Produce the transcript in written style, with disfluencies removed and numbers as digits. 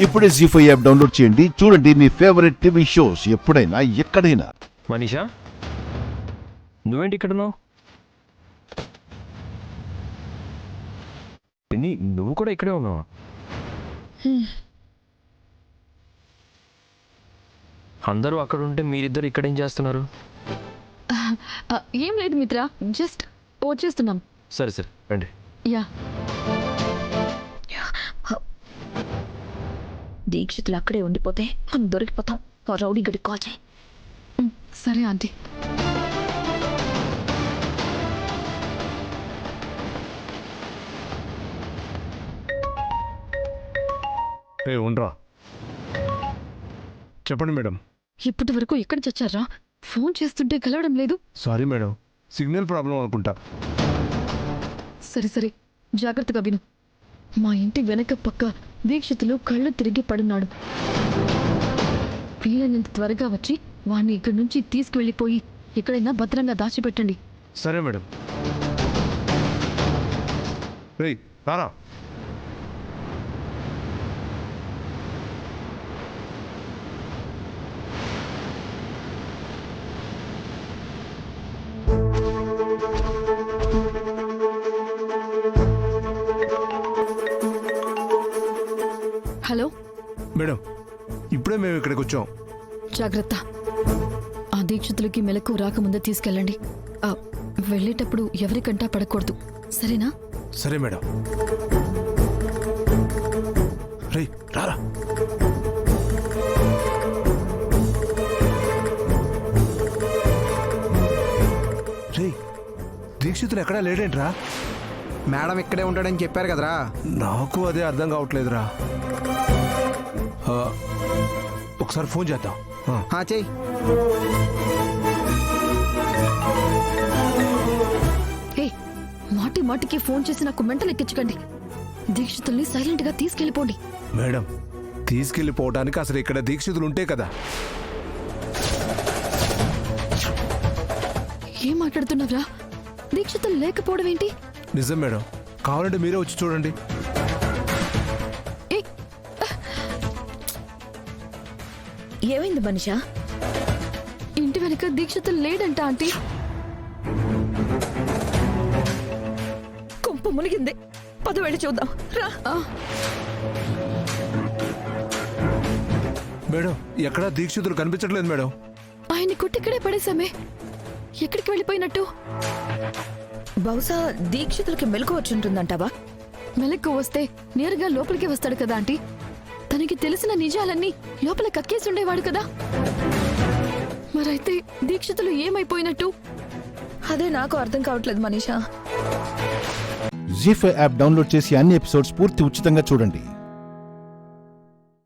ఇప్పుడే జీ5 app download చేయండి. చూడండి మీ ఫేవరెట్ టీవీ షోస్ ఎప్పుడైనా ఎక్కడైనా. మనీషా, నువ్వేంటి ఇక్కడున్నావు? పిన్ని, నువ్వు కూడా ఇక్కడే ఉన్నావా? అందరూ అక్కడ ఉంటే మీరిద్దరు ఇక్కడేం చేస్తున్నారు? ఏం లేదు మిత్ర, జస్ట్ వచ్చేస్తున్నాం. సరే సరే రండి. యా, దీక్షితులు అక్కడే ఉండిపోతే మనం దొరికిపోతాం. ఆ రౌడీ గడికి కాల్ చేయి. సరే ఆంటీ. ఉండరా. చెప్పండి మేడం. ఇప్పటి వరకు ఎక్కడ చచ్చారా? ఫోన్ చేస్తుంటే కలవడం లేదు. సారీ మేడం, సిగ్నల్ ప్రాబ్లం అనుకుంటా. సరే సరే, జాగ్రత్తగా విను. మా ఇంటి వెనక పక్క దీక్షితులు కళ్ళు తిరిగి పడున్నాడు. వీలైనంత త్వరగా వచ్చి వాణ్ణి ఇక్కడి నుంచి తీసుకువెళ్ళిపోయి ఎక్కడైనా భద్రంగా దాచిపెట్టండి. సరే మేడం. రేయ్ రారా. హలో మేడం, ఇప్పుడే మేము ఇక్కడికి వచ్చాం. జాగ్రత్త. ఆ దీక్షితులకి మెలకు రాకముందే తీసుకెళ్ళండి. వెళ్ళేటప్పుడు ఎవరికంటా పడకూడదు, సరేనా? సరే మేడం. రేయ్ రారా. రేయ్, దీక్షితులు ఎక్కడా లేడేంట్రా? మేడం ఇక్కడే ఉంటాడని చెప్పారు కదరా. నాకు అదే అర్థం కావట్లేదురా. ఒకసారి ఫోన్ చేద్దాం. చెయ్యి. మాటి మాటికి ఫోన్ చేసి నాకు మెంటలు ఎక్కించకండి. దీక్షితుల్ని సైలెంట్ గా తీసుకెళ్లిపోండి. మేడం, తీసుకెళ్లిపోవడానికి అసలు ఇక్కడ దీక్షితులు ఉంటే కదా. ఏం మాట్లాడుతున్నావురా? దీక్షితులు లేకపోవడం ఏంటి? నిజం మేడం, కావాలంటే మీరే వచ్చి చూడండి. ఏమైంది మనిషా? ఇంటి వెనక దీక్షితులు లేడంట ఆంటీ. కొంప మునిగింది. పద వెళ్ళి చూద్దాం రా. మేడం, ఎక్కడా దీక్షితులు కనిపించట్లేదు మేడం. ఆయన్ని కొట్టిక్కడే పడేశామే. ఎక్కడికి వెళ్ళిపోయినట్టు? బహుశా దీక్షితులకి మెలకు వచ్చి ఉంటుందంటావా? మెలకు వస్తే నేరుగా లోపలికి వస్తాడు కదా ఆంటీ. తనకి తెలిసిన నిజాలన్నీ లోపల కక్కేసి ఉండేవాడు కదా. మరైతే దీక్షితులు ఏమైపోయినట్టు? అదే నాకు అర్థం కావట్లేదు మనీషా. జీ5 యాప్ డౌన్లోడ్ చేసి అన్ని ఎపిసోడ్స్ పూర్తి ఉచితంగా చూడండి.